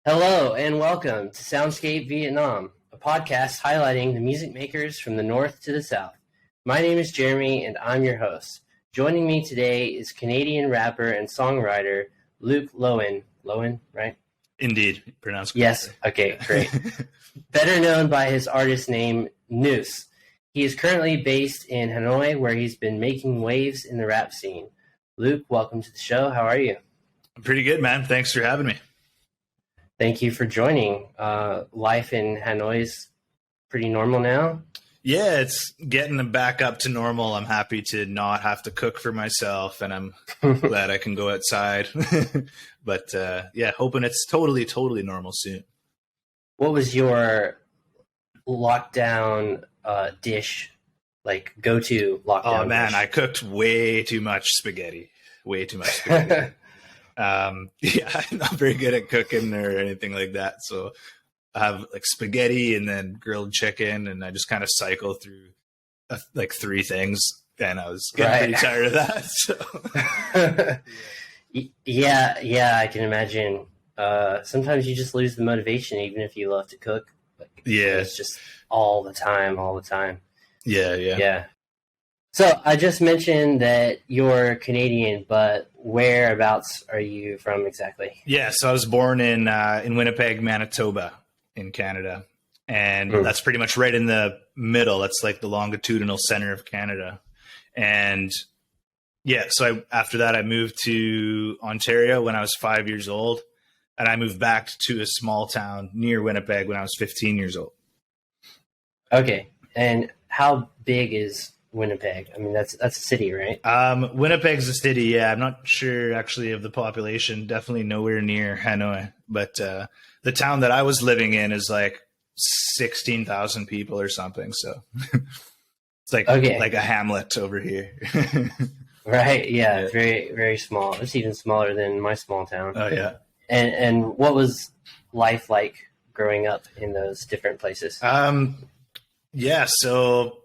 Hello and welcome to Soundscape Vietnam, a podcast highlighting the music makers from the north to the south. My name is Jeremy and I'm your host. Joining me today is Canadian rapper and songwriter Luc Loewen. Loewen, right? Indeed, pronounced correctly. Yes, okay, great. Better known by his artist name, Nuce. He is currently based in Hanoi, where he's been making waves in the rap scene. Luc, welcome to the show. How are you? I'm pretty good, man. Thanks for having me. Thank you for joining. Life in Hanoi is pretty normal now. Yeah, it's getting back up to normal. I'm happy to not have to cook for myself, and I'm glad I can go outside. But yeah, hoping it's totally normal soon. What was your lockdown dish, like go-to lockdown Oh man, dish? I cooked way too much spaghetti. Way too much spaghetti. Yeah, I'm not very good at cooking or anything like that. So I have like spaghetti and then grilled chicken, and I just kind of cycle through like three things. And I was getting pretty tired of that. So. Yeah, I can imagine. Sometimes you just lose the motivation, even if you love to cook. Like, yeah, it's just all the time. Yeah. So I just mentioned that you're Canadian, but whereabouts are you from exactly? Yeah, so I was born in Winnipeg, Manitoba, in Canada, and that's pretty much right in the middle. That's like the longitudinal center of Canada, and yeah. So after that, I moved to Ontario when I was 5 years old, and I moved back to a small town near Winnipeg when I was 15 years old. Okay, and how big is Winnipeg? I mean, that's a city, right? Winnipeg's a city, yeah. I'm not sure actually of the population. Definitely nowhere near Hanoi, but the town that I was living in is like 16,000 people or something. So it's like a hamlet over here. Right? Yeah, very very small. It's even smaller than my small town. Oh yeah. And what was life like growing up in those different places? Yeah, so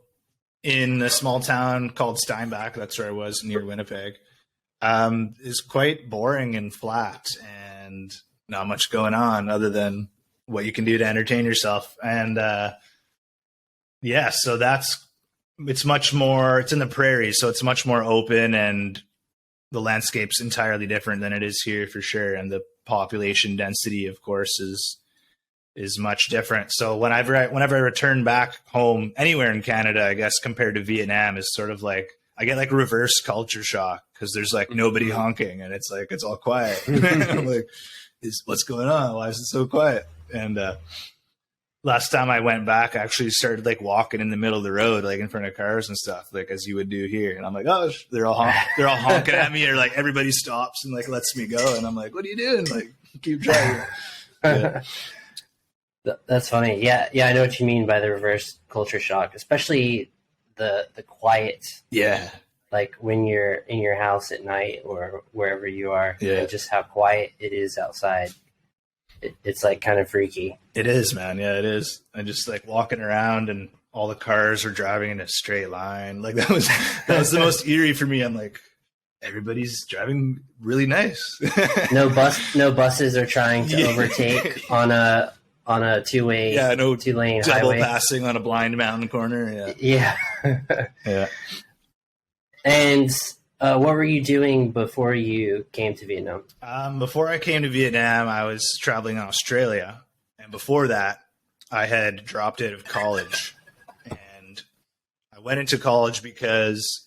in a small town called Steinbach, that's where I was near Winnipeg, is quite boring and flat and not much going on other than what you can do to entertain yourself. And yeah, so it's much more, it's in the prairies, so it's much more open, and the landscape's entirely different than it is here for sure. And the population density, of course, is much different. So whenever I return back home anywhere in Canada, I guess compared to Vietnam, is sort of like I get like reverse culture shock because there's like nobody honking and it's like it's all quiet. I'm like, what's going on? Why is it so quiet? And last time I went back, I actually started like walking in the middle of the road, like in front of cars and stuff, like as you would do here. And I'm like, oh, they're all honking at me, or like everybody stops and like lets me go, and I'm like, what are you doing? Like, keep driving. Yeah. That's funny. Yeah, I know what you mean by the reverse culture shock, especially the quiet. Yeah. Like when you're in your house at night or wherever you are, and just how quiet it is outside. It's like kind of freaky. It is, man. Yeah, it is. I just like walking around and all the cars are driving in a straight line. Like that was the most eerie for me. I'm like, everybody's driving really nice. No buses are trying to overtake on a two-way, two-lane double highway. Passing on a blind mountain corner. Yeah. Yeah. And what were you doing before you came to Vietnam? Before I came to Vietnam, I was traveling in Australia. And before that, I had dropped out of college. And I went into college because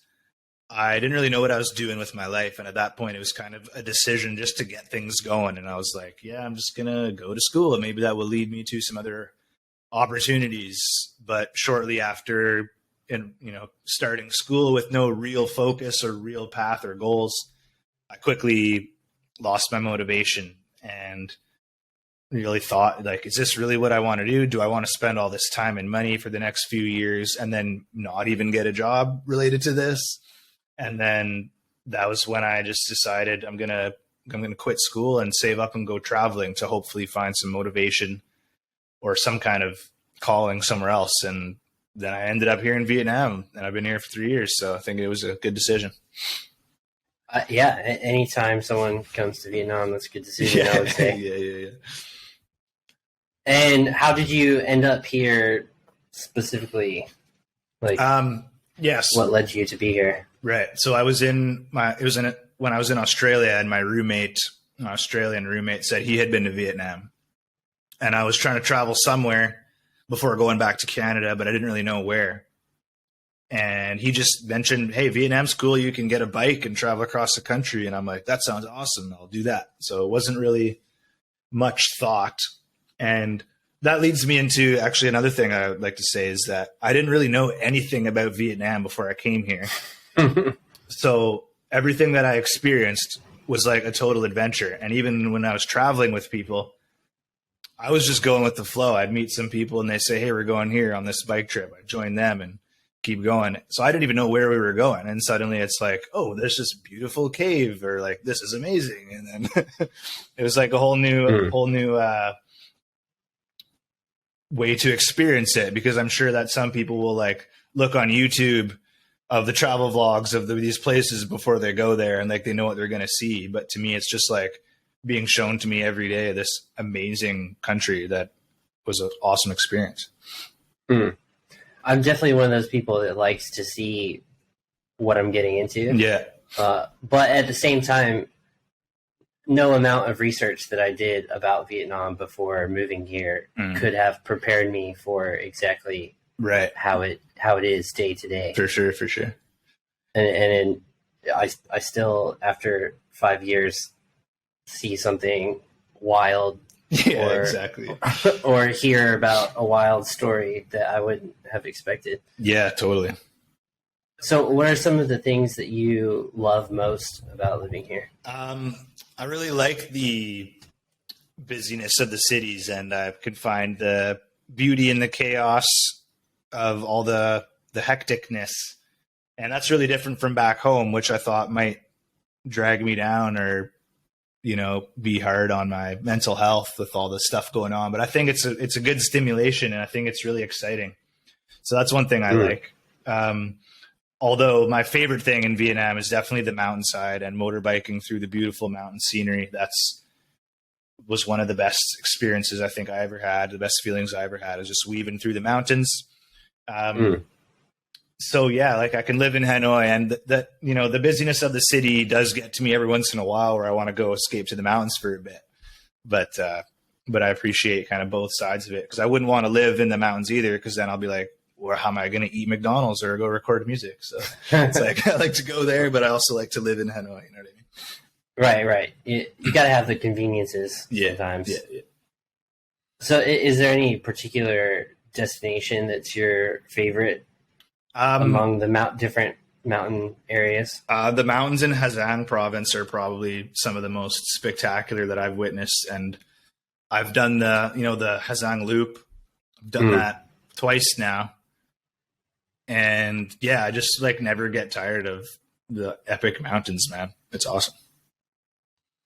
I didn't really know what I was doing with my life. And at that point, it was kind of a decision just to get things going. And I was like, yeah, I'm just going to go to school, and maybe that will lead me to some other opportunities. But shortly after, starting school with no real focus or real path or goals, I quickly lost my motivation and really thought, like, is this really what I want to do? Do I want to spend all this time and money for the next few years and then not even get a job related to this? And then that was when I just decided I'm gonna quit school and save up and go traveling to hopefully find some motivation or some kind of calling somewhere else. And then I ended up here in Vietnam, and I've been here for 3 years. So I think it was a good decision. Yeah, anytime someone comes to Vietnam, that's a good decision, I would say. Yeah. And how did you end up here specifically? Like, Yes. what led you to be here? Right. So I was when I was in Australia, and my Australian roommate, said he had been to Vietnam, and I was trying to travel somewhere before going back to Canada, but I didn't really know where. And he just mentioned, hey, Vietnam's cool. You can get a bike and travel across the country. And I'm like, that sounds awesome. I'll do that. So it wasn't really much thought. And that leads me into actually another thing I would like to say is that I didn't really know anything about Vietnam before I came here. So everything that I experienced was like a total adventure. And even when I was traveling with people, I was just going with the flow. I'd meet some people and they say, hey, we're going here on this bike trip. I join them and keep going. So I didn't even know where we were going. And suddenly it's like, oh, there's this beautiful cave, or like, this is amazing. And then it was like a whole new way to experience it, because I'm sure that some people will like look on YouTube of the travel vlogs of these places before they go there, and like they know what they're going to see. But to me, it's just like being shown to me every day this amazing country that was an awesome experience. I'm definitely one of those people that likes to see what I'm getting into. Yeah. But at the same time, no amount of research that I did about Vietnam before moving here could have prepared me for exactly how it is day to day. For sure. And I still, after 5 years, see something wild. Yeah, exactly. Or hear about a wild story that I wouldn't have expected. Yeah, totally. So what are some of the things that you love most about living here? I really like the busyness of the cities, and I could find the beauty in the chaos of all the hecticness. And that's really different from back home, which I thought might drag me down or, you know, be hard on my mental health with all the stuff going on. But I think it's a good stimulation, and I think it's really exciting. So that's one thing I like. Although my favorite thing in Vietnam is definitely the mountainside and motorbiking through the beautiful mountain scenery. Was one of the best experiences I think I ever had. The best feelings I ever had is just weaving through the mountains. So yeah, like I can live in Hanoi, and that, you know, the busyness of the city does get to me every once in a while where I want to go escape to the mountains for a bit. But I appreciate kind of both sides of it, because I wouldn't want to live in the mountains either, because then I'll be like, well, how am I going to eat McDonald's or go record music? So it's like, I like to go there, but I also like to live in Hanoi. You know what I mean? Right. You got to have the conveniences sometimes. Yeah. So is there any particular destination that's your favorite among the different mountain areas? The mountains in Ha Giang province are probably some of the most spectacular that I've witnessed. And I've done the Ha Giang loop. I've done that twice now. And yeah, I just like never get tired of the epic mountains, man. It's awesome.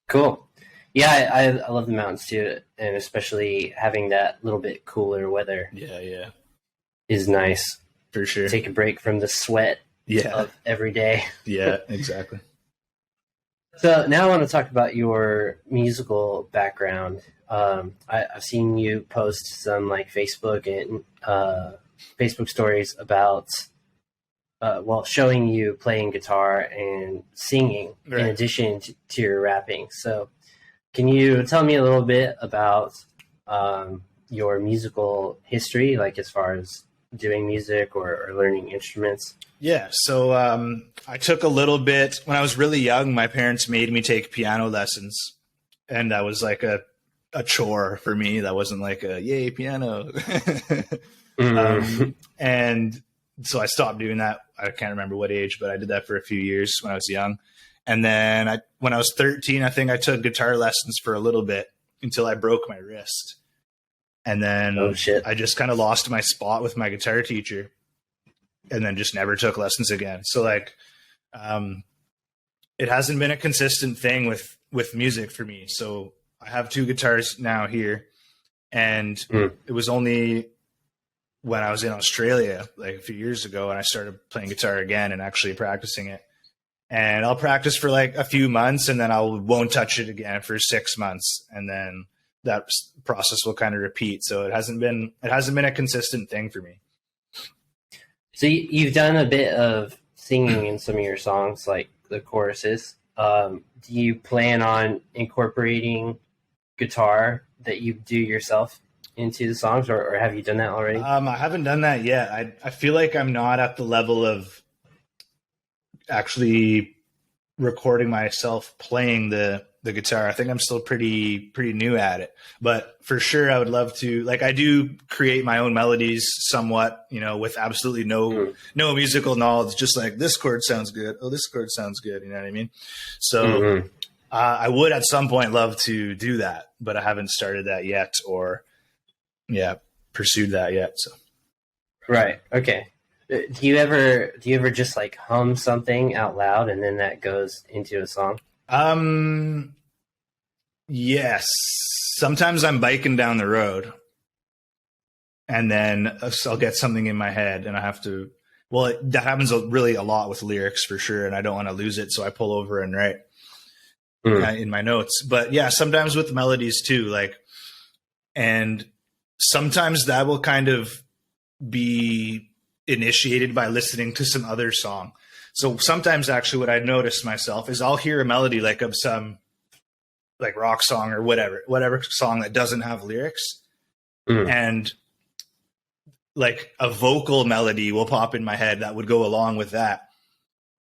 Cool. Yeah, I love the mountains too, and especially having that little bit cooler weather. Yeah. Is nice. For sure. Take a break from the sweat of every day. Yeah, exactly. So now I want to talk about your musical background. I've seen you post some like Facebook and Facebook stories about showing you playing guitar and singing in addition to your rapping. So can you tell me a little bit about your musical history, like as far as doing music or learning instruments? Yeah, so I took a little bit when I was really young. My parents made me take piano lessons, and that was like a chore for me. That wasn't like a yay piano. And so I stopped doing that. I can't remember what age, but I did that for a few years when I was young. And then when I was 13, I think I took guitar lessons for a little bit until I broke my wrist. And then I just kind of lost my spot with my guitar teacher, and then just never took lessons again. So like, it hasn't been a consistent thing with music for me. So I have 2 guitars now here, and it was only when I was in Australia, like a few years ago, and I started playing guitar again and actually practicing it. And I'll practice for like a few months, and then I won't touch it again for 6 months. And then that process will kind of repeat. So it hasn't been a consistent thing for me. So you've done a bit of singing in some of your songs, like the choruses. Do you plan on incorporating guitar that you do yourself into the songs, or have you done that already? I haven't done that yet. I feel like I'm not at the level of actually recording myself playing the guitar. I think I'm still pretty new at it, but for sure I would love to. Like, I do create my own melodies somewhat, with absolutely no musical knowledge, just like this chord sounds good. Oh, this chord sounds good. You know what I mean? So I would at some point love to do that, but I haven't started that yet or pursued that yet. So. Right. Okay. Do you ever just like hum something out loud and then that goes into a song? Yes. Sometimes I'm biking down the road and then I'll get something in my head and I have to, that happens really a lot with lyrics for sure. And I don't want to lose it. So I pull over and write in my notes, but yeah, sometimes with melodies too, and sometimes that will kind of be initiated by listening to some other song. So sometimes actually what I noticed myself is I'll hear a melody like of some like rock song or whatever song that doesn't have lyrics. And like a vocal melody will pop in my head that would go along with that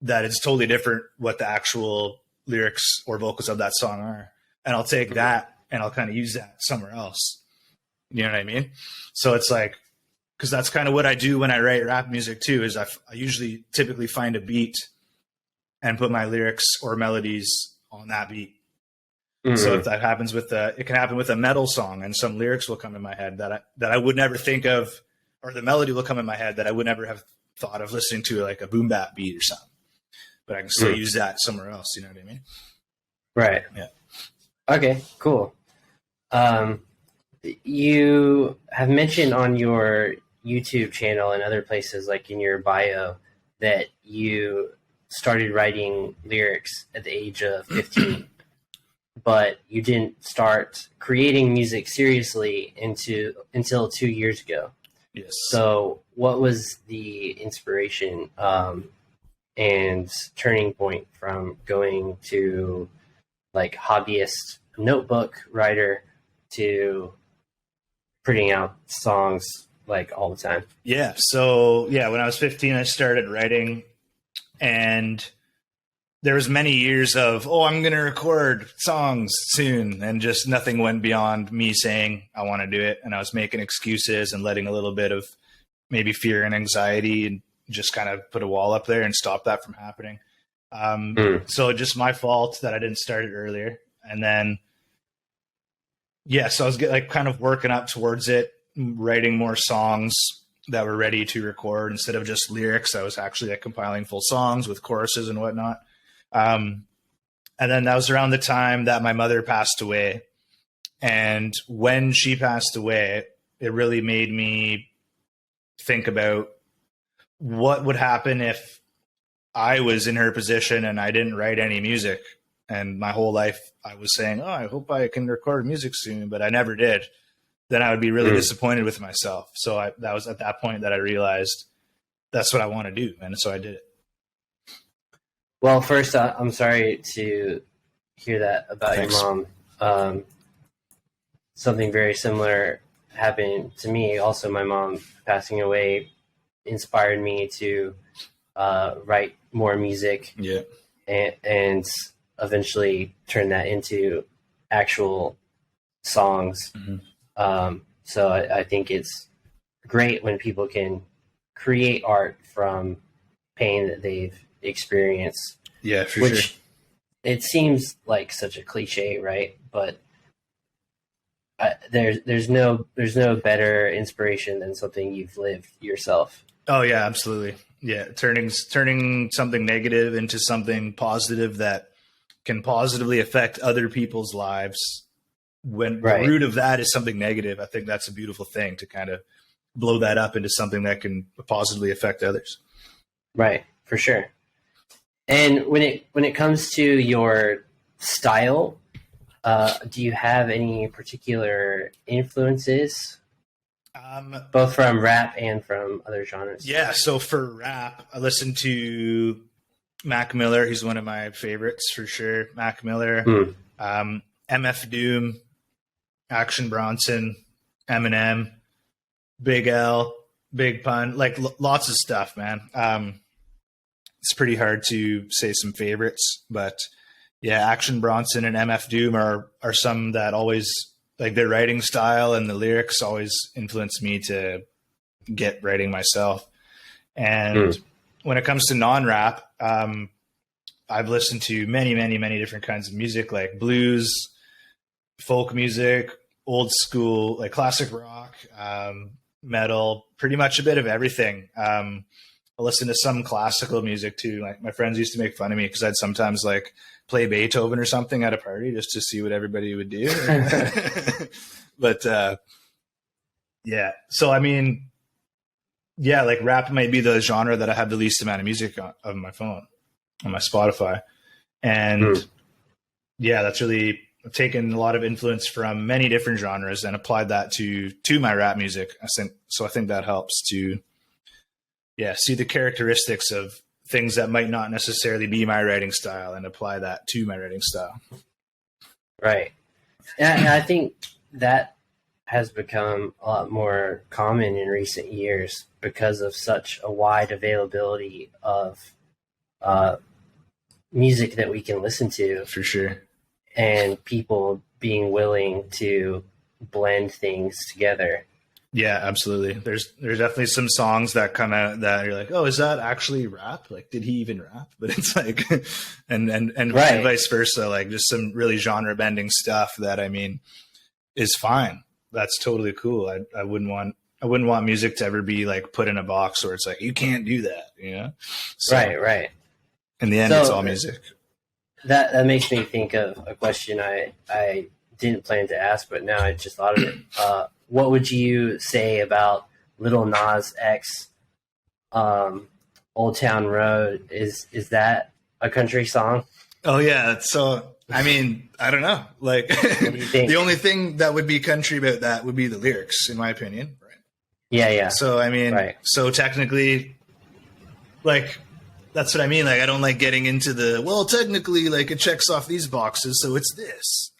is totally different what the actual lyrics or vocals of that song are. And I'll take that and I'll kind of use that somewhere else. You know what I mean? So it's like, because that's kind of what I do when I write rap music too, is I usually typically find a beat and put my lyrics or melodies on that beat. So if that happens it can happen with a metal song and some lyrics will come in my head that I would never think of, or the melody will come in my head that I would never have thought of listening to, like a boom bap beat or something. But I can still use that somewhere else. You know what I mean? Right. Yeah. Okay, cool. You have mentioned on your YouTube channel and other places, like in your bio, that you started writing lyrics at the age of 15, but you didn't start creating music seriously until 2 years ago. Yes. So what was the inspiration and turning point from going to like hobbyist notebook writer to putting out songs like all the time? Yeah. So when I was 15, I started writing, and there was many years of, I'm going to record songs soon. And just nothing went beyond me saying I want to do it. And I was making excuses and letting a little bit of maybe fear and anxiety and just kind of put a wall up there and stop that from happening. So just my fault that I didn't start it earlier. And then, so I was kind of working up towards it, writing more songs that were ready to record instead of just lyrics. I was actually compiling full songs with choruses and whatnot. And then that was around the time that my mother passed away. And when she passed away, it really made me think about what would happen if I was in her position and I didn't write any music. And my whole life I was saying, I hope I can record music soon, but I never did. Then I would be really disappointed with myself. So that was at that point that I realized that's what I want to do. And so I did it. Well, first, I'm sorry to hear that about Thanks. your mom. Something very similar happened to me. Also, my mom passing away inspired me to write more music. Yeah. And eventually turn that into actual songs. So I think it's great when people can create art from pain that they've experienced. Yeah, for sure. It seems like such a cliche, right? But there's no better inspiration than something you've lived yourself. Oh yeah, absolutely. Yeah, turning something negative into something positive that can positively affect other people's lives. When the root of that is something negative, I think that's a beautiful thing to kind of blow that up into something that can positively affect others. Right, for sure. And when it comes to your style, Do you have any particular influences, both from rap and from other genres? Yeah, so for rap, I listen to Mac Miller. He's one of my favorites for sure. Mac Miller, MF Doom, Action Bronson, Eminem, Big L, Big Pun, like lots of stuff, man. It's pretty hard to say some favorites, but yeah, Action Bronson and MF Doom are some that always, like, their writing style and the lyrics always influence me to get writing myself. And when it comes to non-rap, I've listened to many, many, many different kinds of music, like blues, folk music, old school, like classic rock, metal, pretty much a bit of everything. I listen to some classical music too. Like, my friends used to make fun of me because I'd sometimes like play Beethoven or something at a party just to see what everybody would do. But yeah, so I mean, yeah, like rap might be the genre that I have the least amount of music on my phone, on my Spotify. And yeah, that's really, I've taken a lot of influence from many different genres and applied that to my rap music. I think that helps to, see the characteristics of things that might not necessarily be my writing style and apply that to my writing style. Right. And I think that has become a lot more common in recent years because of such a wide availability of music that we can listen to. For sure. And people being willing to blend things together. Yeah, absolutely. There's definitely some songs that come out that you're like, oh, is that actually rap? Like, did he even rap? But it's like, and right. vice versa, like just some really genre bending stuff that, I mean, is fine. That's totally cool. I wouldn't want music to ever be like put in a box where it's like, you can't do that, you know? So, right. In the end, it's all music. That makes me think of a question I didn't plan to ask, but now I just thought of it. What would you say about Lil Nas X, Old Town Road? Is that a country song? Oh yeah. So, I mean, I don't know. Like, what do you think? The only thing that would be country about that would be the lyrics, in my opinion. Right. Yeah. So, I mean, So technically, like, that's what I mean. Like, I don't like getting into technically, like, it checks off these boxes, so it's this.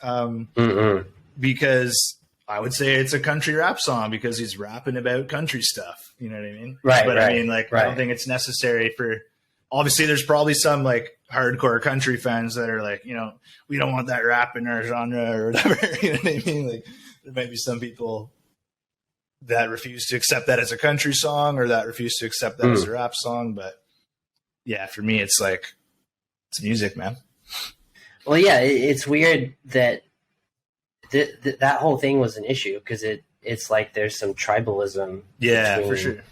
Because I would say it's a country rap song because he's rapping about country stuff. You know what I mean? Right. But I mean, like, I don't think it's necessary for. Obviously, there's probably some like hardcore country fans that are like, you know, we don't want that rap in our genre or whatever. You know what I mean? Like, there might be some people that refuse to accept that as a country song or that refuse to accept that as a rap song. But yeah, for me, it's like, it's music, man. Well, yeah, it's weird that that whole thing was an issue because it's like there's some tribalism. Yeah, for sure.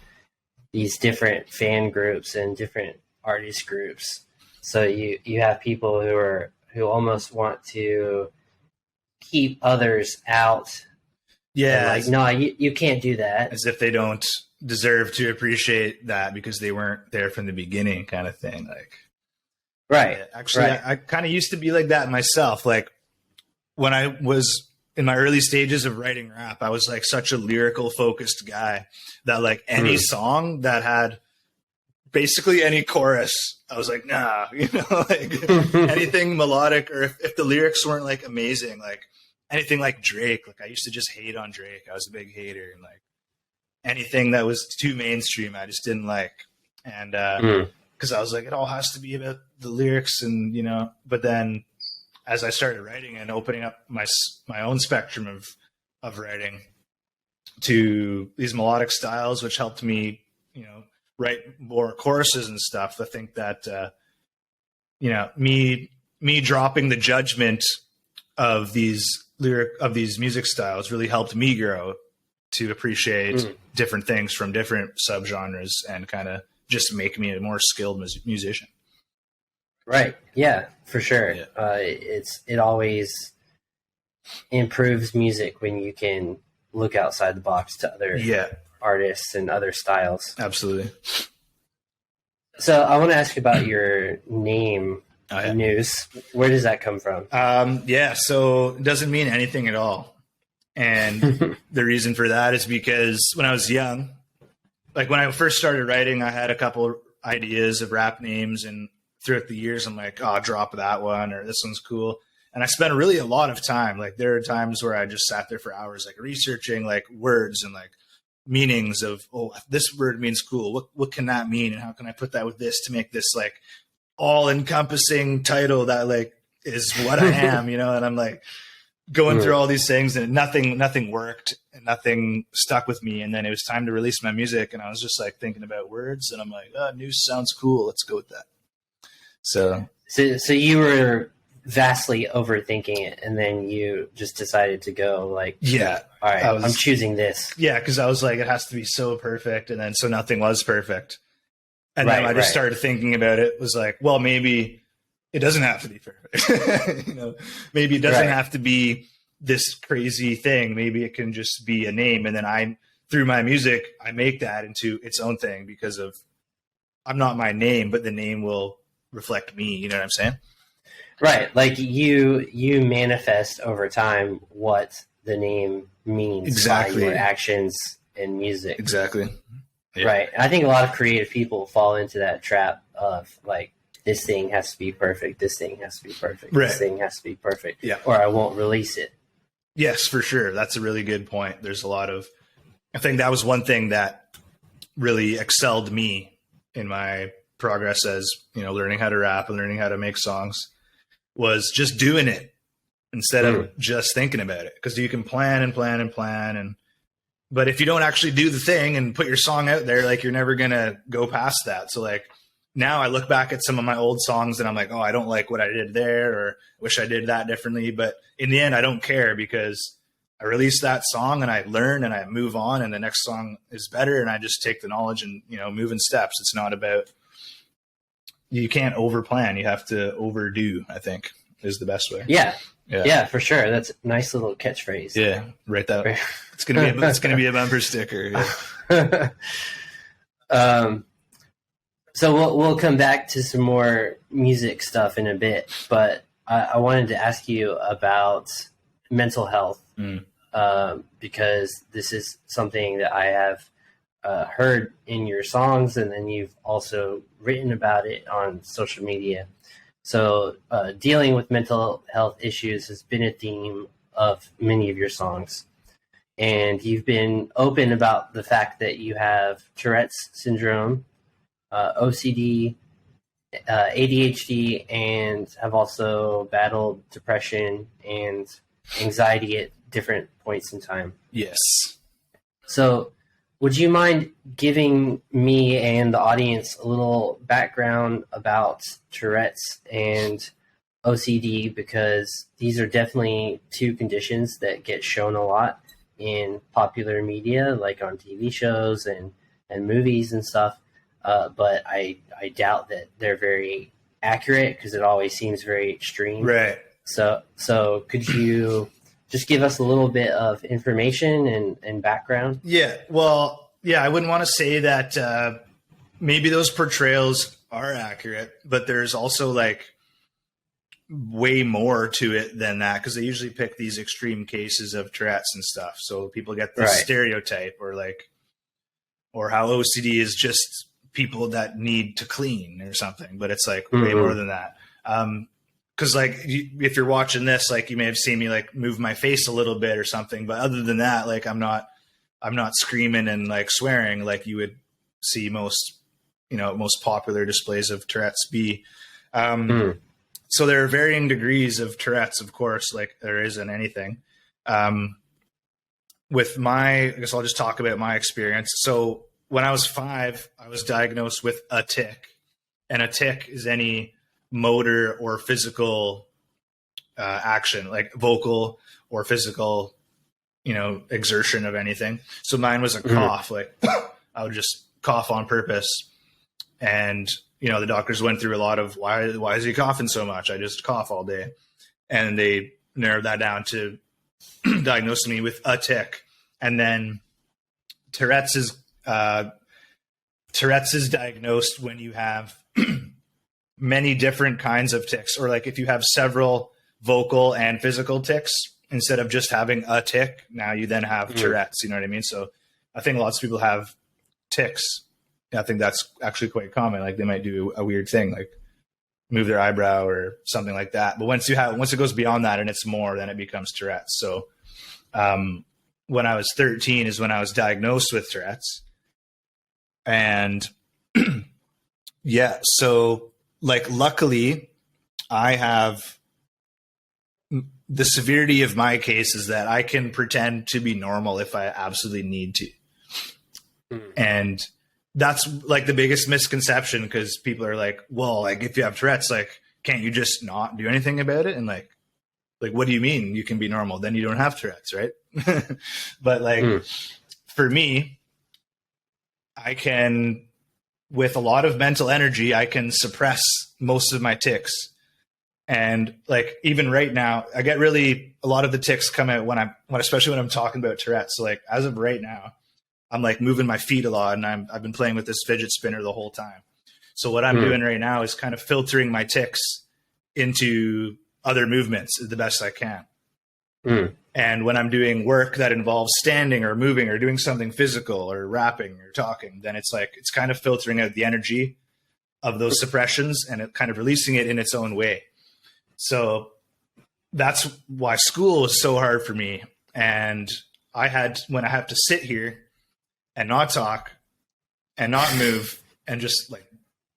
These different fan groups and different artist groups. So you have people who almost want to keep others out. Yeah, like, no, you can't do that. As if they don't deserve to appreciate that because they weren't there from the beginning, kind of thing. Like, right. Yeah, actually, I kind of used to be like that myself. Like, when I was in my early stages of writing rap, I was like such a lyrical focused guy that like any song that had basically any chorus, I was like, nah, you know, like anything melodic, or if the lyrics weren't like amazing, like anything like Drake, like I used to just hate on Drake. I was a big hater, and like anything that was too mainstream, I just didn't like. And because I was like, it all has to be about the lyrics, and you know. But then as I started writing and opening up my own spectrum of writing to these melodic styles, which helped me, you know, write more choruses and stuff. I think that, you know, me dropping the judgment of these music styles really helped me grow to appreciate different things from different subgenres and kind of just make me a more skilled musician. Right. Yeah, for sure. Yeah. It always improves music when you can look outside the box to other artists and other styles. Absolutely. So I want to ask about your name. Oh, yeah. Nuce. Where does that come from? So it doesn't mean anything at all. And the reason for that is because when I was young, like when I first started writing, I had a couple ideas of rap names, and throughout the years, I'm like, oh, I'll drop that one, or this one's cool. And I spent really a lot of time. Like there are times where I just sat there for hours, like researching like words and like meanings of, oh, this word means cool. What can that mean? And how can I put that with this to make this like all encompassing title that like is what I am, you know? And I'm like going through all these things, and nothing worked and nothing stuck with me. And then it was time to release my music, and I was just like thinking about words, and I'm like, oh, Nuce sounds cool. Let's go with that. So you were vastly overthinking it, and then you just decided to go like, yeah, all right, I'm choosing this. Yeah, because I was like, it has to be so perfect, and then so nothing was perfect. And then I just started thinking about it. Was like, well, maybe it doesn't have to be perfect. You know, maybe it doesn't have to be this crazy thing. Maybe it can just be a name, and then through my music, I make that into its own thing because of I'm not my name, but the name will reflect me. You know what I'm saying? Right. Like you manifest over time what the name means by your actions and music. Exactly. Yeah. Right. I think a lot of creative people fall into that trap of like, this thing has to be perfect. This thing has to be perfect. This thing has to be perfect. Yeah. Or I won't release it. Yes, for sure. That's a really good point. There's a lot of, I think that was one thing that really excelled me in my progress as, you know, learning how to rap and learning how to make songs, was just doing it instead of just thinking about it. Because you can plan and plan and plan, but if you don't actually do the thing and put your song out there, like you're never gonna go past that. So like now I look back at some of my old songs and I'm like, oh, I don't like what I did there, or wish I did that differently. But in the end, I don't care, because I release that song and I learn and I move on, and the next song is better, and I just take the knowledge and, you know, move in steps. It's not about, you can't over plan. You have to overdo, I think, is the best way. Yeah, for sure. That's a nice little catchphrase. Yeah, write that. It's gonna be a bumper sticker. Yeah. So we'll come back to some more music stuff in a bit, but I wanted to ask you about mental health, because this is something that I have heard in your songs, and then you've also written about it on social media. So dealing with mental health issues has been a theme of many of your songs. And you've been open about the fact that you have Tourette's syndrome, OCD, ADHD, and have also battled depression and anxiety at different points in time. Yes. So would you mind giving me and the audience a little background about Tourette's and OCD, because these are definitely two conditions that get shown a lot in popular media, like on TV shows and movies and stuff. But I doubt that they're very accurate, because it always seems very extreme. Right. So could you just give us a little bit of information and background? Yeah. Well, yeah, I wouldn't want to say that maybe those portrayals are accurate, but there's also like way more to it than that, because they usually pick these extreme cases of Tourette's and stuff. So people get this stereotype, or how OCD is just people that need to clean or something, but it's like way more than that. Cause like if you're watching this, like you may have seen me like move my face a little bit or something, but other than that, like I'm not screaming and like swearing like you would see most popular displays of Tourette's be. So there are varying degrees of Tourette's, of course, like there is in anything. I guess I'll just talk about my experience. So when I was 5, I was diagnosed with a tic, and a tic is any motor or physical action, like vocal or physical, exertion of anything. So mine was a cough. Like I would just cough on purpose. And, the doctors went through a lot of why is he coughing so much? I just cough all day. And they narrowed that down to diagnosing me with a tic. And then Tourette's is diagnosed when you have many different kinds of tics, or like if you have several vocal and physical tics, instead of just having a tic, now you then have Tourette's, you know what I mean? So I think lots of people have tics. I think that's actually quite common. Like they might do a weird thing, like move their eyebrow or something like that. But once it goes beyond that and it's more, then it becomes Tourette's. So when I was 13 is when I was diagnosed with Tourette's. And yeah, so like luckily I have the severity of my case is that I can pretend to be normal if I absolutely need to. And that's like the biggest misconception, because people are like, well, like if you have Tourette's, like, can't you just not do anything about it? And like, what do you mean you can be normal? Then you don't have Tourette's, right? But like for me, I can, with a lot of mental energy, I can suppress most of my tics. And like, even right now, I get a lot of the tics come out especially when I'm talking about Tourette's. So like, as of right now, I'm like moving my feet a lot, and I've been playing with this fidget spinner the whole time. So what I'm doing right now is kind of filtering my tics into other movements the best I can. And when I'm doing work that involves standing or moving or doing something physical or rapping or talking, then it's kind of filtering out the energy of those suppressions and it kind of releasing it in its own way. So that's why school was so hard for me. And when I have to sit here and not talk and not move and just like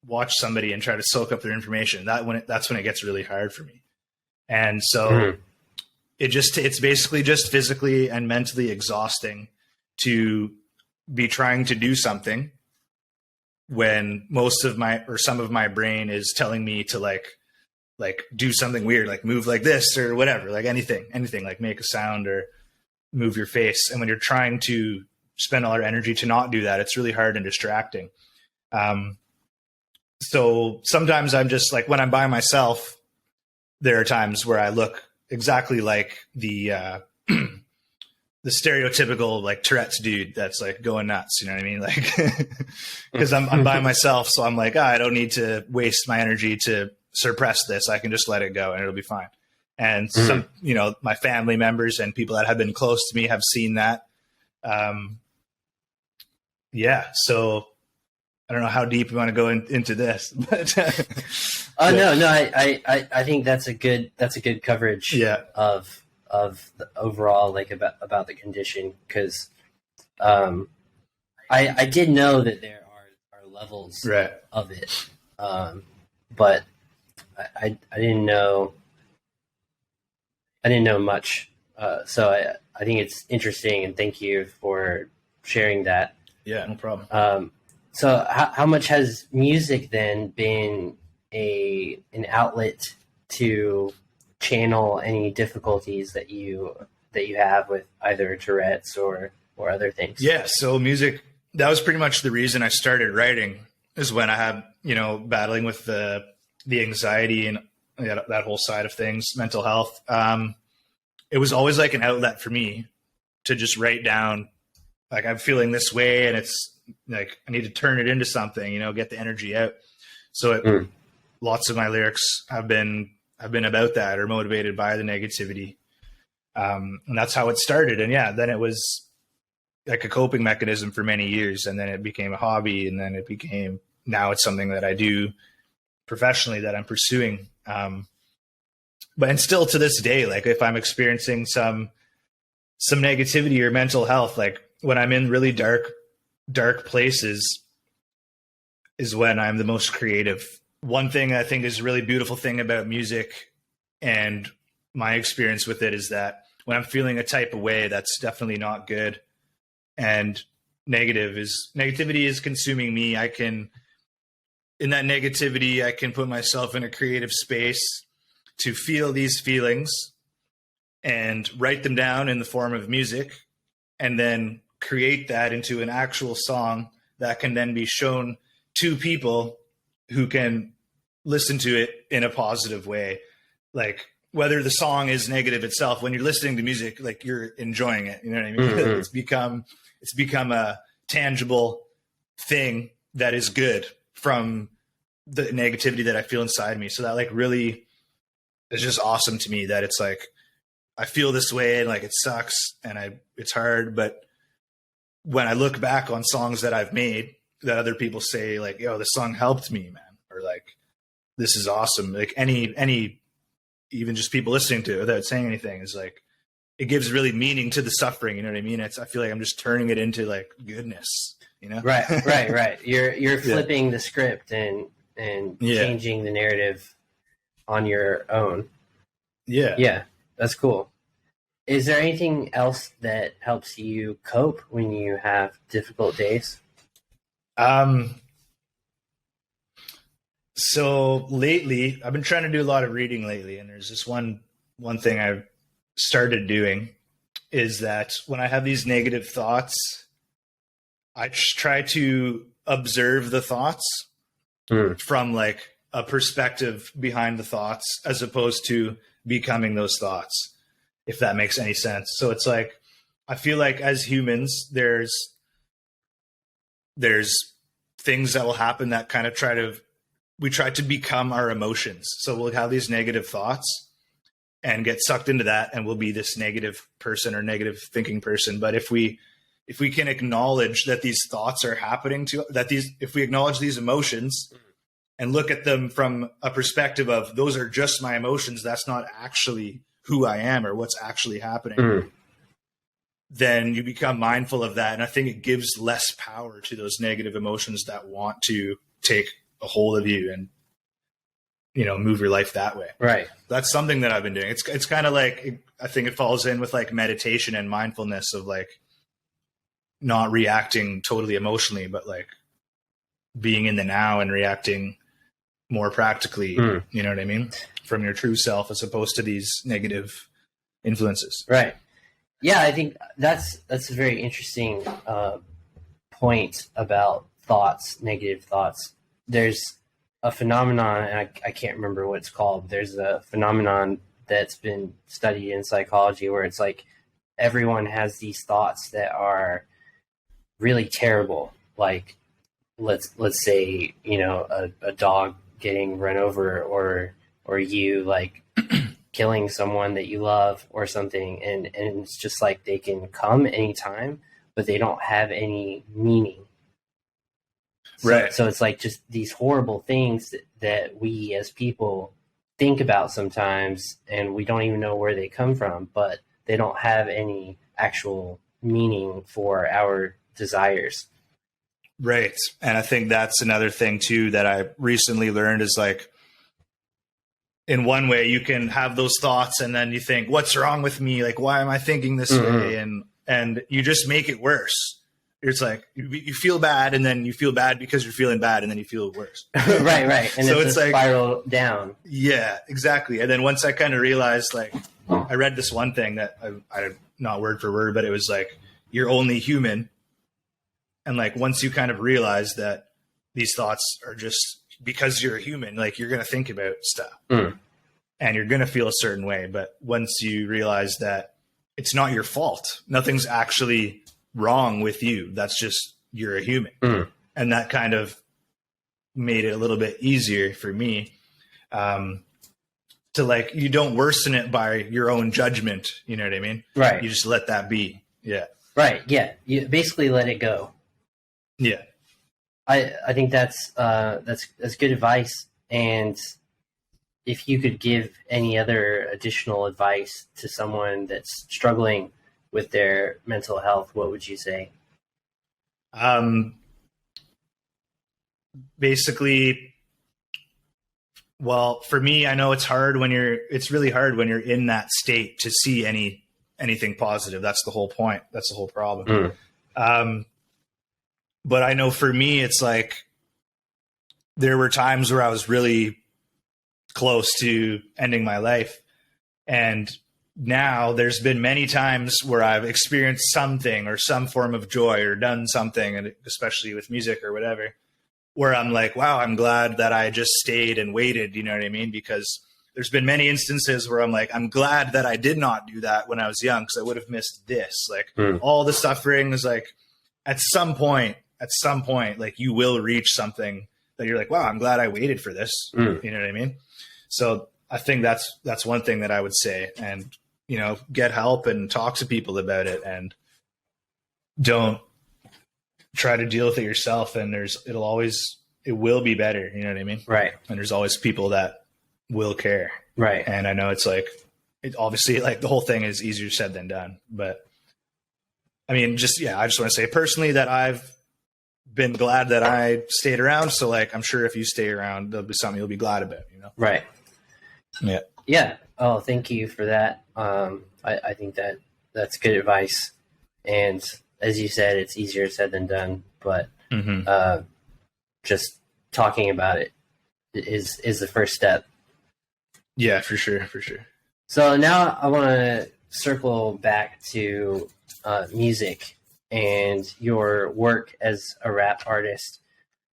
watch somebody and try to soak up their information, that's when it gets really hard for me. And so it's basically just physically and mentally exhausting to be trying to do something when some of my brain is telling me to like do something weird, like move like this or whatever, like anything, like make a sound or move your face. And when you're trying to spend all our energy to not do that, it's really hard and distracting. So sometimes I'm just like, when I'm by myself, there are times where I look exactly like the stereotypical like Tourette's dude that's like going nuts, you know what I mean? Like, because I'm by myself, so I'm like, I don't need to waste my energy to suppress this. I can just let it go and it'll be fine. And some, my family members and people that have been close to me have seen that. Yeah, so I don't know how deep you want to go into this, but no, I think that's a good coverage of the overall, like about the condition, because I did know that there are levels of it, but I didn't know much, so I think it's interesting, and thank you for sharing that. Yeah, no problem. So how much has music then been an outlet to channel any difficulties that you have with either Tourette's or other things? Yeah, so music, that was pretty much the reason I started writing, is when I had, battling with the anxiety and that whole side of things, mental health. It was always like an outlet for me to just write down, like, I'm feeling this way, and it's like I need to turn it into something, get the energy out. So lots of my lyrics have been about that, or motivated by the negativity. And that's how it started. And then it was like a coping mechanism for many years, and then it became a hobby, and then now it's something that I do professionally, that I'm pursuing. And still to this day, like if I'm experiencing some negativity or mental health, like when I'm in really dark places is when I'm the most creative. One thing I think is a really beautiful thing about music and my experience with it is that when I'm feeling a type of way that's definitely not good and negativity is consuming me, in that negativity, I can put myself in a creative space to feel these feelings and write them down in the form of music, and then create that into an actual song that can then be shown to people who can listen to it in a positive way. Like whether the song is negative itself, when you're listening to music, like you're enjoying it, you know what I mean? It's become a tangible thing that is good from the negativity that I feel inside me. So that like really is just awesome to me, that it's like, I feel this way and like it sucks and it's hard. But when I look back on songs that I've made that other people say like, yo, this song helped me, man. Or like, this is awesome. Like any, even just people listening to it without saying anything is like, it gives really meaning to the suffering. You know what I mean? I feel like I'm just turning it into like goodness, you know? Right. You're flipping the script and changing the narrative on your own. Yeah. That's cool. Is there anything else that helps you cope when you have difficult days? So lately, I've been trying to do a lot of reading lately, and there's this one thing I've started doing is that when I have these negative thoughts, I just try to observe the thoughts from like a perspective behind the thoughts, as opposed to becoming those thoughts, if that makes any sense. So it's like, I feel like as humans, there's things that will happen that kind of we try to become our emotions. So we'll have these negative thoughts and get sucked into that, and we'll be this negative person or negative thinking person. But if we can acknowledge that these thoughts are happening if we acknowledge these emotions and look at them from a perspective of, those are just my emotions, that's not actually who I am or what's actually happening, then you become mindful of that. And I think it gives less power to those negative emotions that want to take a hold of you and, you know, move your life that way. Right. That's something that I've been doing. It's kind of like, I think it falls in with like meditation and mindfulness of like not reacting totally emotionally, but like being in the now and reacting more practically, you know what I mean? From your true self, as opposed to these negative influences. Right. Yeah, I think that's a very interesting point about thoughts, negative thoughts. There's a phenomenon, and I can't remember what it's called. There's a phenomenon that's been studied in psychology where it's like everyone has these thoughts that are really terrible. Like let's say, you know, a dog getting run over, or you like killing someone that you love or something, and it's just like they can come anytime, but they don't have any meaning. So it's like just these horrible things that we as people think about sometimes, and we don't even know where they come from, but they don't have any actual meaning for our desires. Right. And I think that's another thing too that I recently learned is like, in one way you can have those thoughts and then you think, what's wrong with me? Like, why am I thinking this way? And you just make it worse. It's like you feel bad, and then you feel bad because you're feeling bad, and then you feel worse. right. And so it's like spiral down. Yeah, exactly. And then once I kind of realized, like, I read this one thing that I not word for word, but it was like, you're only human. And like, once you kind of realize that these thoughts are just because you're a human, like you're going to think about stuff and you're going to feel a certain way. But once you realize that it's not your fault, nothing's actually wrong with you. That's just, you're a human. And that kind of made it a little bit easier for me to like, you don't worsen it by your own judgment. You know what I mean? Right. You just let that be. Yeah. Right. Yeah. You basically let it go. Yeah. I think that's good advice. And if you could give any other additional advice to someone that's struggling with their mental health, what would you say? Basically, well, for me, I know it's really hard when you're in that state to see anything positive. That's the whole point. That's the whole problem. But I know for me, it's like, there were times where I was really close to ending my life. And now there's been many times where I've experienced something or some form of joy or done something, and especially with music or whatever, where I'm like, wow, I'm glad that I just stayed and waited. You know what I mean? Because there's been many instances where I'm like, I'm glad that I did not do that when I was young, because I would have missed this. Like all the suffering is like, at some point, like you will reach something that you're like, wow, I'm glad I waited for this. You know what I mean? So I think that's one thing that I would say, and, you know, get help and talk to people about it, and don't try to deal with it yourself. And it will be better. You know what I mean? Right. And there's always people that will care. Right. And I know it's like, obviously like the whole thing is easier said than done, but I mean, I just want to say personally that I've been glad that I stayed around. So like, I'm sure if you stay around, there'll be something you'll be glad about, you know? Right. Yeah. Yeah. Oh, thank you for that. I think that's good advice. And as you said, it's easier said than done, but just talking about it is the first step. Yeah, for sure. For sure. So now I want to circle back to music and your work as a rap artist.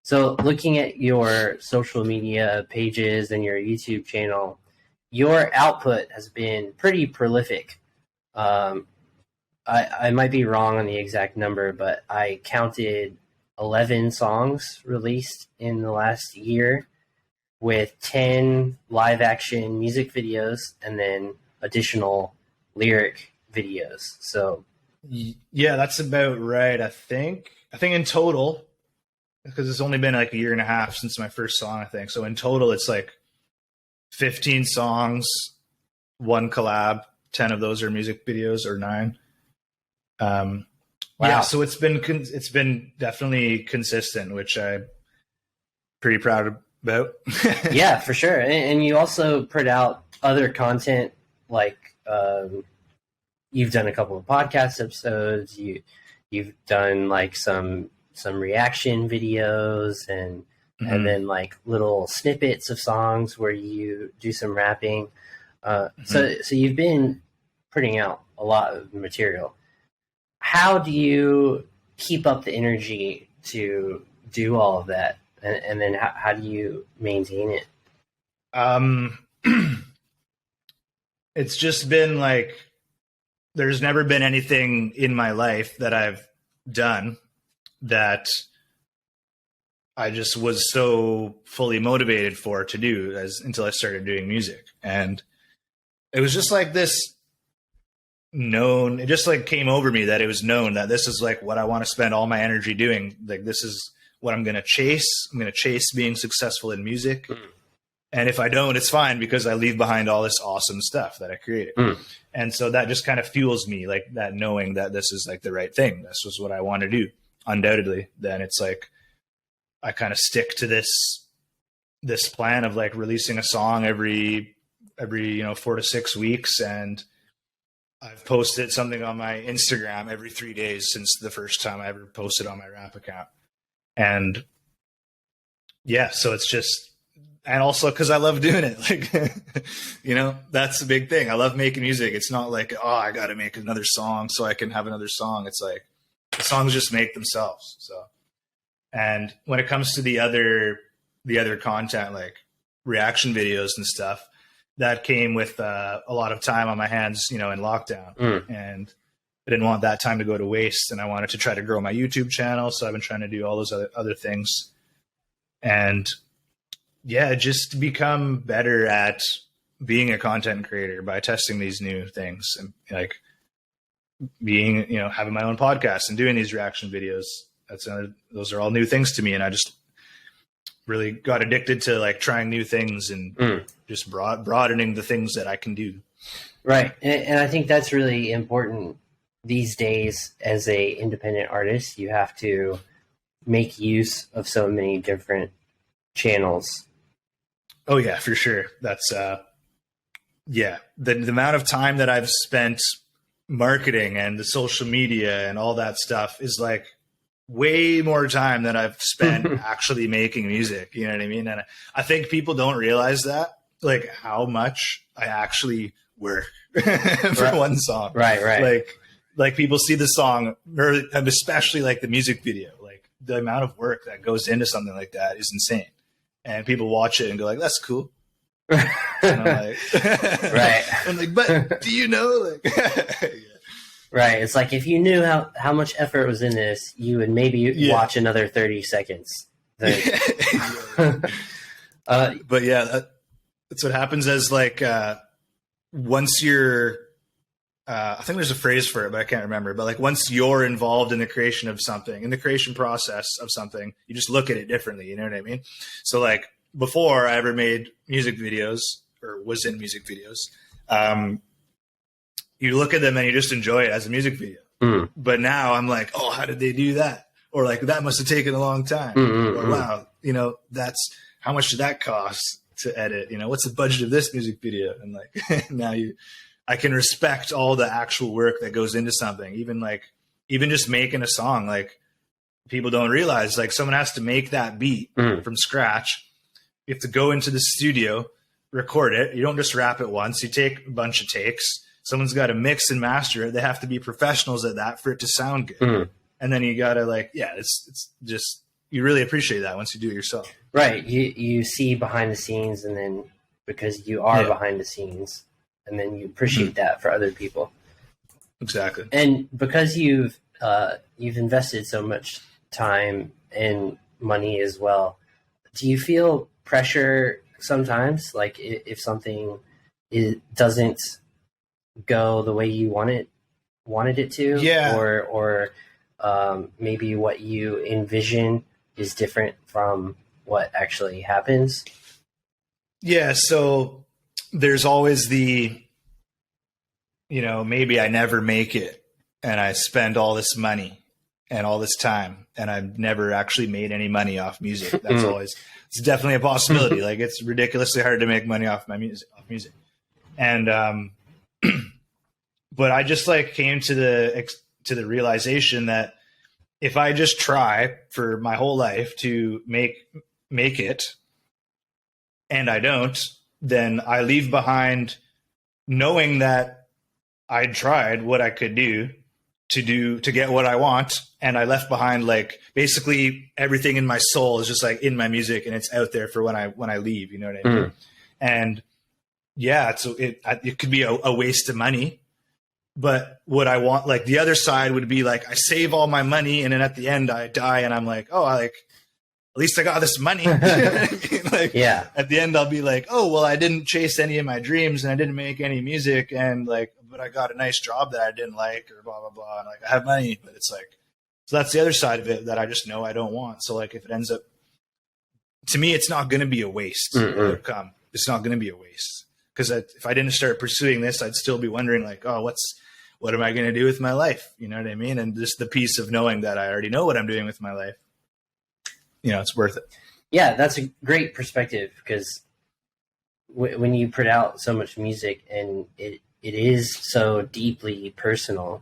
So looking at your social media pages and your YouTube channel, your output has been pretty prolific. I might be wrong on the exact number, but I counted 11 songs released in the last year, with 10 live action music videos and then additional lyric videos. So yeah, that's about right. I think in total, because it's only been like a year and a half since my first song, I think. So in total, it's like 15 songs, 1 collab, 10 of those are music videos, or 9. Wow. Yeah, so it's been definitely consistent, which I'm pretty proud about. Yeah, for sure. And you also put out other content, like you've done a couple of podcast episodes. You've done like some reaction videos and then like little snippets of songs where you do some rapping. So you've been putting out a lot of material. How do you keep up the energy to do all of that? And then how do you maintain it? It's just been like, there's never been anything in my life that I've done that I just was so fully motivated to do until I started doing music. And it was just like this it just like came over me that it was known that this is like what I want to spend all my energy doing. Like, this is what I'm going to chase. I'm going to chase being successful in music. And if I don't, it's fine, because I leave behind all this awesome stuff that I created. And so that just kind of fuels me, like that, knowing that this is like the right thing. This was what I want to do, undoubtedly. Then it's like, I kind of stick to this plan of like releasing a song every 4 to 6 weeks. And I've posted something on my Instagram every 3 days since the first time I ever posted on my rap account. And yeah, so it's just, and also because I love doing it, like, you know, that's the big thing. I love making music. It's not like, oh, I got to make another song so I can have another song. It's like the songs just make themselves. So, and when it comes to the other content, like reaction videos and stuff, that came with a lot of time on my hands, you know, in lockdown. And I didn't want that time to go to waste. And I wanted to try to grow my YouTube channel. So I've been trying to do all those other things. And yeah, just become better at being a content creator by testing these new things, and like being, you know, having my own podcast and doing these reaction videos. Those are all new things to me. And I just really got addicted to like trying new things and just broadening the things that I can do. Right. And I think that's really important these days. As a independent artist, you have to make use of so many different channels. Oh yeah, for sure. That's the amount of time that I've spent marketing and the social media and all that stuff is like way more time than I've spent actually making music. You know what I mean? And I think people don't realize that, like how much I actually work for one song. Right. Like people see the song, or especially like the music video, like the amount of work that goes into something like that is insane. And people watch it and go like, that's cool. And I'm like, right. I'm like, but do you know? Like, yeah. Right. It's like, if you knew how much effort was in this, you would maybe watch another 30 seconds. But yeah, that's what happens as like once you're I think there's a phrase for it, but I can't remember. But like once you're involved in the creation of something, in the creation process of something, you just look at it differently. You know what I mean? So like before I ever made music videos or was in music videos, you look at them and you just enjoy it as a music video. But now I'm like, oh, how did they do that? Or like, that must have taken a long time. Or wow, you know, that's how much did that cost to edit? You know, what's the budget of this music video? And like now I can respect all the actual work that goes into something. Even just making a song, like people don't realize, like someone has to make that beat from scratch. You have to go into the studio, record it. You don't just rap it once. You take a bunch of takes. Someone's got to mix and master it. They have to be professionals at that for it to sound good. And then you got to like, yeah, it's just, you really appreciate that once you do it yourself. Right. You see behind the scenes, and then because you are behind the scenes, and then you appreciate that for other people. Exactly. And because you've invested so much time and money as well, do you feel pressure sometimes? Like if something doesn't go the way you wanted it to, or maybe what you envision is different from what actually happens? Yeah. So there's always the, you know, maybe I never make it and I spend all this money and all this time and I've never actually made any money off music. That's always, it's definitely a possibility. Like it's ridiculously hard to make money off music. And, but I just like came to the realization that if I just try for my whole life to make it and I don't, then I leave behind knowing that I tried what I could do to get what I want. And I left behind like basically everything in my soul is just like in my music and it's out there for when I leave, you know what I mean? And yeah, so it could be a waste of money. But what I want, like the other side would be like, I save all my money and then at the end I die and I'm like, oh, at least I got this money. Like, yeah. At the end I'll be like, oh, well, I didn't chase any of my dreams and I didn't make any music and like, but I got a nice job that I didn't like or blah, blah, blah. And like, I have money, but it's like, so that's the other side of it that I just know I don't want. So like, if it ends up, to me, it's not going to be a waste. It's not going to be a waste. Because if I didn't start pursuing this, I'd still be wondering like, oh, what am I going to do with my life? You know what I mean? And just the peace of knowing that I already know what I'm doing with my life, you know, it's worth it. Yeah, that's a great perspective because when you put out so much music and it is so deeply personal,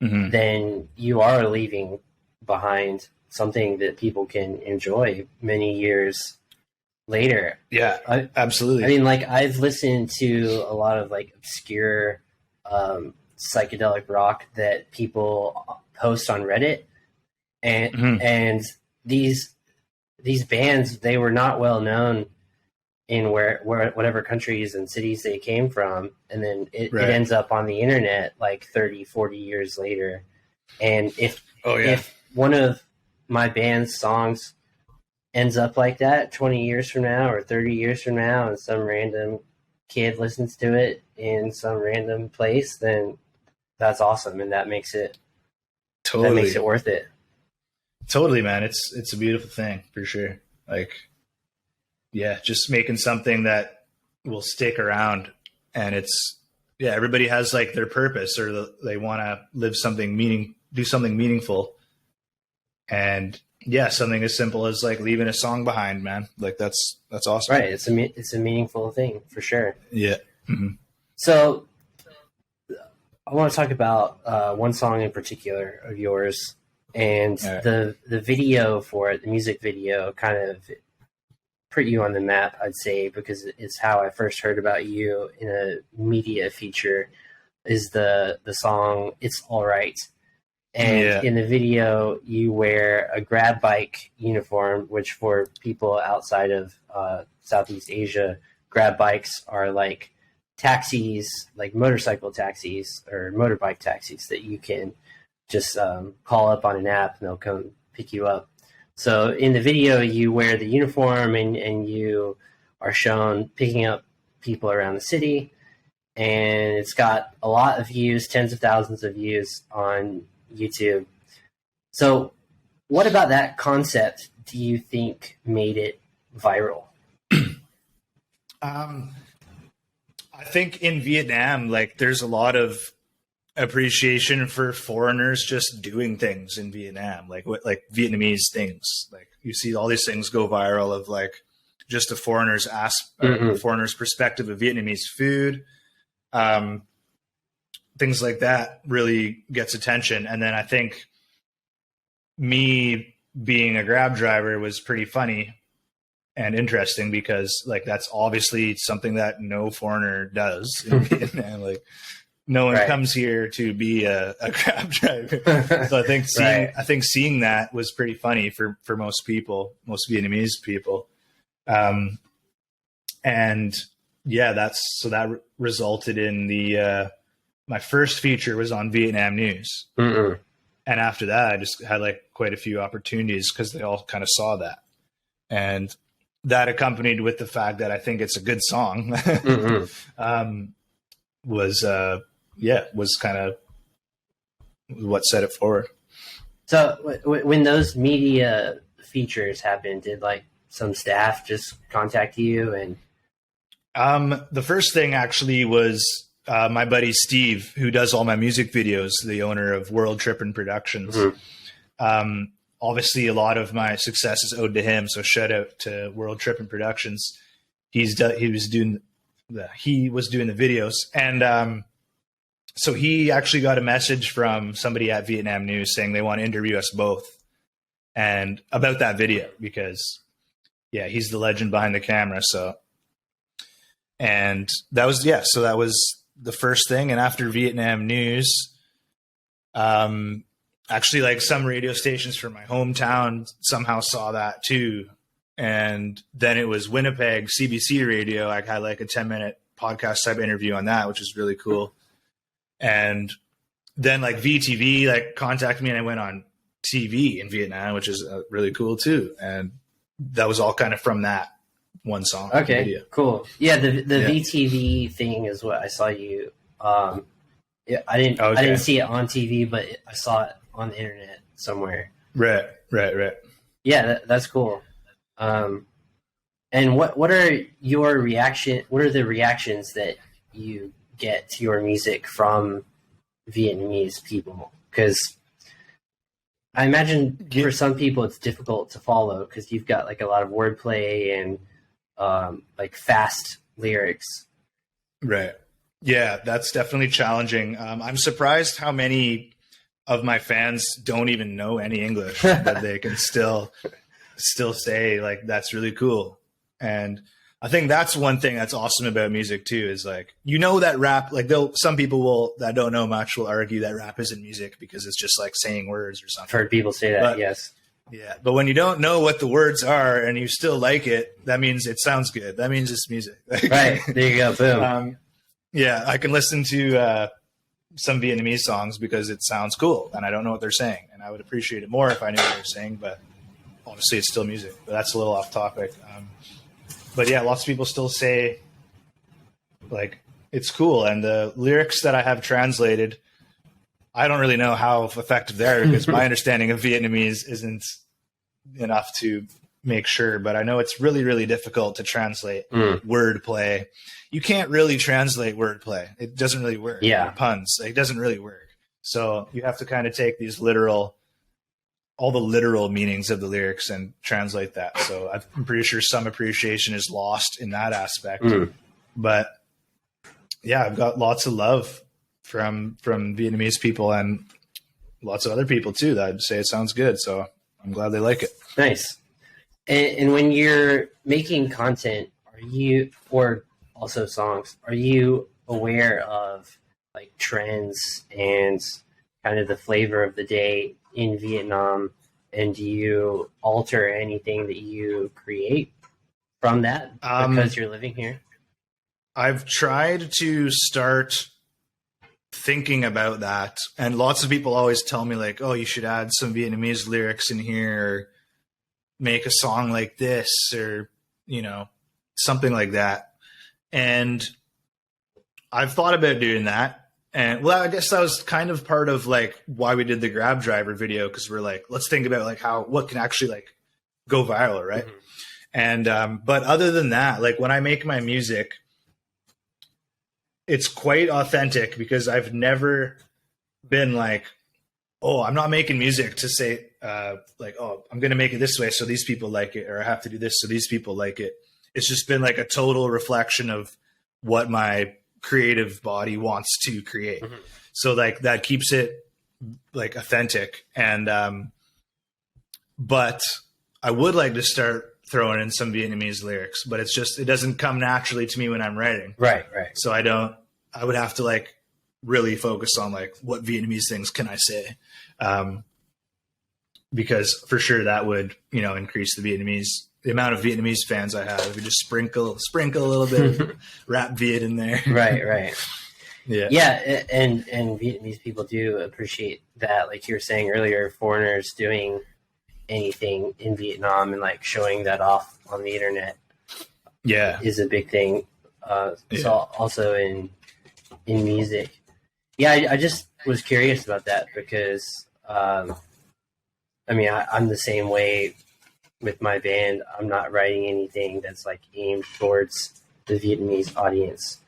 then you are leaving behind something that people can enjoy many years later. Yeah, absolutely. I mean, like I've listened to a lot of like obscure psychedelic rock that people post on Reddit, and these bands, they were not well known in whatever countries and cities they came from, and then it ends up on the internet like 30, 40 years later. And if one of my band's songs ends up like that 20 years from now or 30 years from now and some random kid listens to it in some random place, then that's awesome, and that makes it worth it. Totally, man. It's a beautiful thing for sure. Like, yeah, just making something that will stick around, and everybody has like their purpose or they want to live do something meaningful, and yeah, something as simple as like leaving a song behind, man. Like that's awesome. Right. It's a meaningful thing for sure. Yeah. So I want to talk about one song in particular of yours, and the video for it, the music video, kind of put you on the map, I'd say, because it's how I first heard about you in a media feature. Is the song "It's All Right." And in the video, you wear a grab bike uniform, which for people outside of Southeast Asia, grab bikes are like taxis, like motorcycle taxis or motorbike taxis that you can just call up on an app and they'll come pick you up. So in the video, you wear the uniform and you are shown picking up people around the city, and it's got a lot of views, tens of thousands of views on YouTube. So what about that concept do you think made it viral? I think in Vietnam, like, there's a lot of appreciation for foreigners just doing things in Vietnam, like Vietnamese things. Like, you see all these things go viral of like just a foreigner's foreigner's perspective of Vietnamese food. Things like that really gets attention. And then I think me being a Grab driver was pretty funny and interesting because, like, that's obviously something that no foreigner does in Vietnam. Like, no one comes here to be a Grab driver. So I think seeing that was pretty funny for most people, most Vietnamese people. And yeah, that resulted in the my first feature was on Vietnam News. And after that, I just had like quite a few opportunities because they all kind of saw that. And that, accompanied with the fact that I think it's a good song, was kind of what set it forward. So when those media features happened, did like some staff just contact you? And the first thing actually was my buddy Steve, who does all my music videos, the owner of World Trippin' Productions. Obviously, a lot of my success is owed to him, so shout out to World Trippin' Productions. He was doing the videos, and so he actually got a message from somebody at Vietnam News saying they want to interview us both and about that video because, yeah, he's the legend behind the camera. So that was the first thing. And after Vietnam News, actually, like, some radio stations from my hometown somehow saw that too. And then it was Winnipeg CBC radio. I had like a 10-minute podcast type interview on that, which is really cool. And then like VTV like contacted me and I went on TV in Vietnam, which is really cool too. And that was all kind of from that one song. Okay, video. Cool. Yeah, the VTV thing is what I saw you. I didn't see it on TV, but I saw it on the internet somewhere. Right. Yeah, that's cool. And what are your reaction? What are the reactions that you get to your music from Vietnamese people? Because I imagine for some people it's difficult to follow because you've got like a lot of wordplay and like fast lyrics. Right. Yeah, that's definitely challenging. I'm surprised how many of my fans don't even know any English, but they can still say like, that's really cool. And I think that's one thing that's awesome about music too, is like, you know, that rap, like some people that don't know much will argue that rap isn't music because it's just like saying words or something. I've heard people say that, yes. Yeah. But when you don't know what the words are and you still like it, that means it sounds good. That means it's music. Right. There you go. Boom. Yeah. I can listen to some Vietnamese songs because it sounds cool and I don't know what they're saying. And I would appreciate it more if I knew what they were saying, but obviously it's still music. But that's a little off topic. But yeah, lots of people still say like it's cool. And the lyrics that I have translated, I don't really know how effective they are because my understanding of Vietnamese isn't enough to make sure. But I know it's really, really difficult to translate wordplay. You can't really translate wordplay. It doesn't really work. Yeah. Or puns. It doesn't really work. So you have to kind of take these all the literal meanings of the lyrics and translate that. So I'm pretty sure some appreciation is lost in that aspect. But yeah, I've got lots of love from Vietnamese people and lots of other people too that say it sounds good. So I'm glad they like it. Nice. And when you're making content, or also songs, are you aware of like trends and kind of the flavor of the day in Vietnam, and do you alter anything that you create from that because you're living here? I've tried to start thinking about that, and lots of people always tell me like, oh, you should add some Vietnamese lyrics in here, make a song like this, or, something like that. And I've thought about doing that. And well, I guess that was kind of part of like why we did the Grab Driver video. Cause we're like, let's think about like what can actually like go viral. Right. Mm-hmm. And, but other than that, like when I make my music, it's quite authentic because I've never been like, oh, I'm not making music to say like, oh, I'm going to make it this way so these people like it, or I have to do this so these people like it. It's just been like a total reflection of what my creative body wants to create. Mm-hmm. So like that keeps it like authentic. And but I would like to start throwing in some Vietnamese lyrics, but it doesn't come naturally to me when I'm writing. Right. So I would have to like really focus on like what Vietnamese things can I say? Because for sure that would, increase the amount of Vietnamese fans I have. If we just sprinkle a little bit of rap Viet in there. Right. Yeah. And Vietnamese people do appreciate that. Like you were saying earlier, foreigners doing anything in Vietnam and like showing that off on the internet. Yeah. Is a big thing. So also in music. Yeah, I just was curious about that because, I'm the same way with my band. I'm not writing anything that's like aimed towards the Vietnamese audience.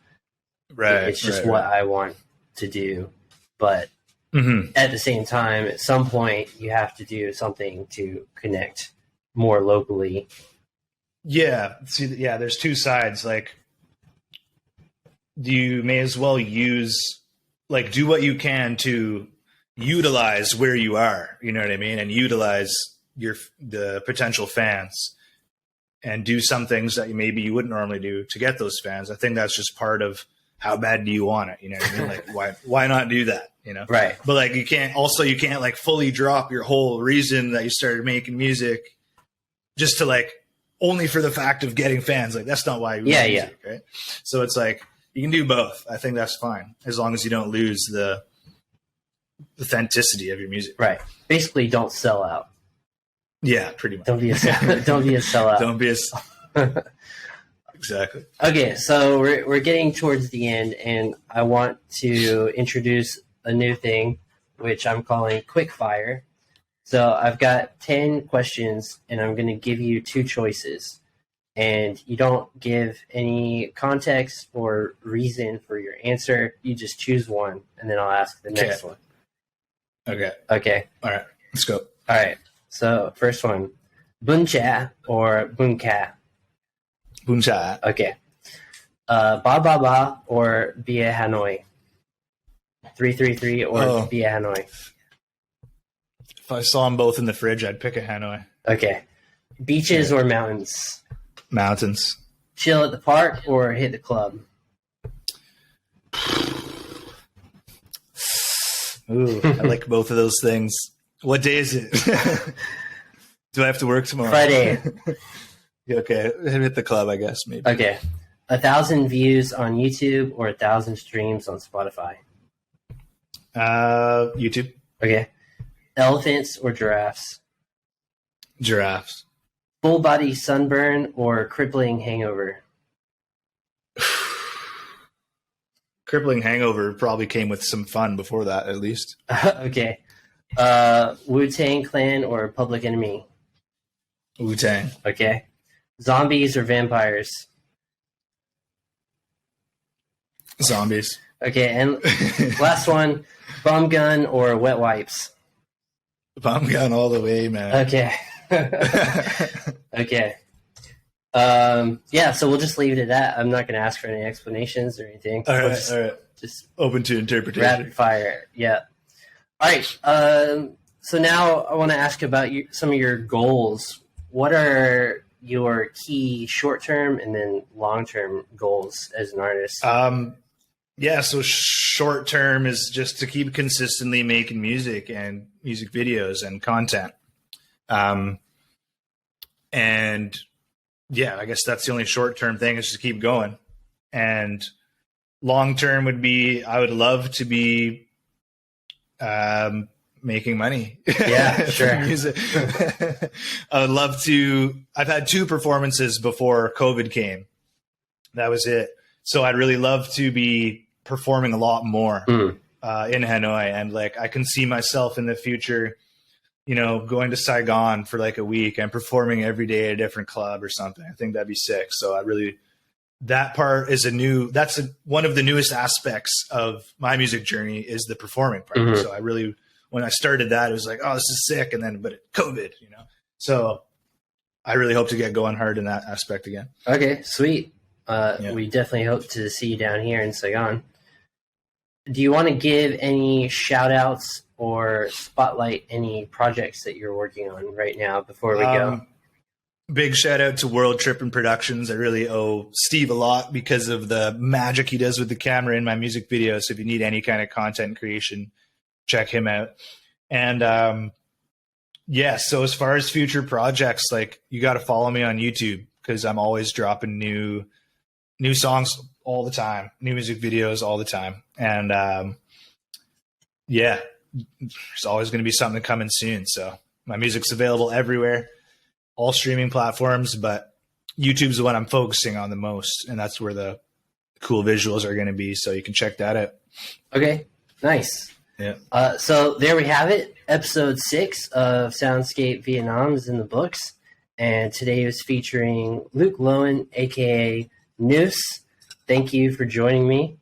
Right. It's just what I want to do. But at the same time, at some point, you have to do something to connect more locally. Yeah. See, there's two sides. Like, you may as well do what you can to utilize where you are, you know what I mean? And utilize the potential fans and do some things that maybe you wouldn't normally do to get those fans. I think that's just part of how bad do you want it? You know what I mean? Like, why not do that? Right. But like, you can't like fully drop your whole reason that you started making music just to like, only for the fact of getting fans. Like, that's not why you make music, right? So it's like, you can do both. I think that's fine, as long as you don't lose the authenticity of your music. Right. Basically, don't sell out. Yeah, pretty much. Don't be a sellout. Don't be a exactly. Okay, so we're getting towards the end, and I want to introduce a new thing, which I'm calling Quick Fire. So I've got 10 questions, and I'm going to give you 2 choices. And you don't give any context or reason for your answer. You just choose one, and then I'll ask the next one. Okay. All right. Let's go. All right. So first one, Bun Cha or Bun Ka? Bun Cha. Okay. Ba Ba Ba or Bia Hanoi? 333 or Bia Hanoi? If I saw them both in the fridge, I'd pick a Hanoi. Okay. Beaches or mountains? Mountains. Chill at the park or hit the club? Ooh, I like both of those things. What day is it? Do I have to work tomorrow? Friday. Okay, hit the club, I guess, maybe. Okay. 1,000 views on YouTube or 1,000 streams on Spotify? YouTube. Okay. Elephants or giraffes? Giraffes. Full body sunburn or crippling hangover? Crippling hangover probably came with some fun before that, at least. Okay. Wu-Tang Clan or Public Enemy? Wu-Tang. Okay. Zombies or vampires? Zombies. Okay, and last one, bum gun or wet wipes? Bum gun all the way, man. Okay. Okay. Yeah, so we'll just leave it at that. I'm not going to ask for any explanations or anything. All right. Just open to interpretation. Rapid fire. Yeah. All right. So now I want to ask about some of your goals. What are your key short-term and then long-term goals as an artist? Yeah, so short-term is just to keep consistently making music and music videos and content. And yeah, I guess that's the only short-term thing, is just to keep going. And long-term would be, I would love to be making money. Yeah, sure. Music. I would love to. I've had 2 performances before COVID came. That was it. So I'd really love to be performing a lot more in Hanoi, and like I can see myself in the future, going to Saigon for like a week and performing every day at a different club or something. I think that'd be sick. So that part is one of the newest aspects of my music journey is the performing part. So when I started that, it was like, oh, this is sick. And then, but COVID, so I really hope to get going hard in that aspect again. Okay, sweet. We definitely hope to see you down here in Saigon. Do you want to give any shout outs or spotlight any projects that you're working on right now before we go? Big shout out to World Trippin' Productions. I really owe Steve a lot because of the magic he does with the camera in my music videos. So if you need any kind of content creation, check him out. And so as far as future projects, like you got to follow me on YouTube because I'm always dropping new songs all the time, new music videos all the time. And there's always going to be something coming soon. So my music's available everywhere, all streaming platforms, but YouTube's the one I'm focusing on the most. And that's where the cool visuals are going to be. So you can check that out. Okay, nice. Yeah. So there we have it. Episode 6 of Soundscape Vietnam is in the books. And today was featuring Luc Loewen, a.k.a. Nuce. Thank you for joining me.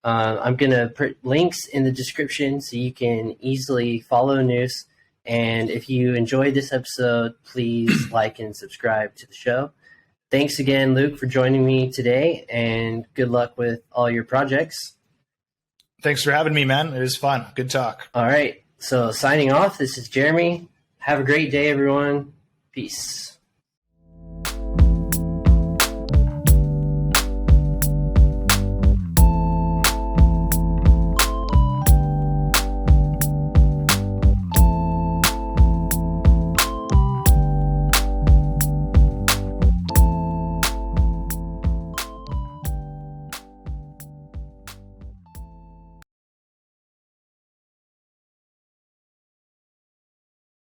I'm going to put links in the description so you can easily follow Nuce. And if you enjoyed this episode, please like and subscribe to the show. Thanks again, Luc, for joining me today, and good luck with all your projects. Thanks for having me, man. It was fun. Good talk. All right. So signing off, this is Jeremy. Have a great day, everyone. Peace.